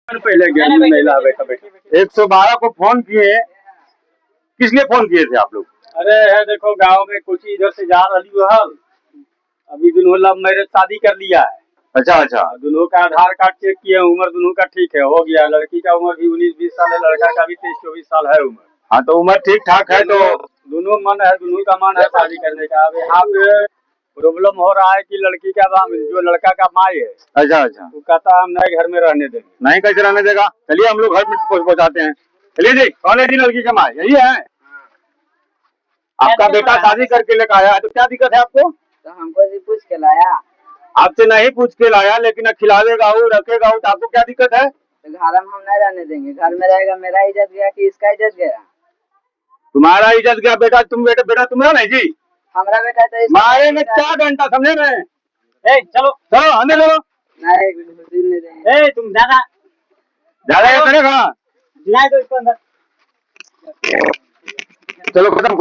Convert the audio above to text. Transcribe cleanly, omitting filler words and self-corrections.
पहले गया महिला बैठा बैठा 112 को फोन किए, किस लिए फोन किए थे आप लोग? अरे है देखो गांव में कुछ इधर से जा रही है, अभी दोनों लव मैरिज शादी कर लिया है। अच्छा अच्छा। दोनों का आधार कार्ड चेक किया, उम्र दोनों का ठीक है, हो गया। लड़की का उम्र भी 19-20 साल है, लड़का का भी 23-24 साल है उम्र। हाँ तो उम्र ठीक ठाक है, तो दोनों मन है, दोनों का मन है शादी करने का। अब यहाँ पे प्रॉब्लम हो रहा है कि लड़की का जो लड़का का माई है, अच्छा अच्छा, वो कहता हम नए घर में रहने देंगे। नहीं कैसे रहने देगा? चलिए हम लोग घर में पहुँचाते हैं। चलिए जी, कौन है जी लड़की का माई? यही है। आपका बेटा शादी करके लेकर आया है, तो क्या दिक्कत है आपको? तो हमको भी पूछ के लाया। आपसे नहीं पूछ के लाया, लेकिन खिलावेगा हूँ रखेगा हूँ, तो आपको क्या दिक्कत है? तो घर में हम नहीं रहने देंगे। घर में रहेगा, मेरा इज्जत गया कि इसका इज्जत गया? तुम्हारा इज्जत गया बेटा, तुम बेटा तुम्हारा नहीं जी, हमारा बेटा तो मारे में 4 घंटा, समझे रहे? चलो चलो अंदर चलो। नहीं देंगे। तुम ज्यादा करेगा नहीं, तो इसको अंदर चलो खत्म।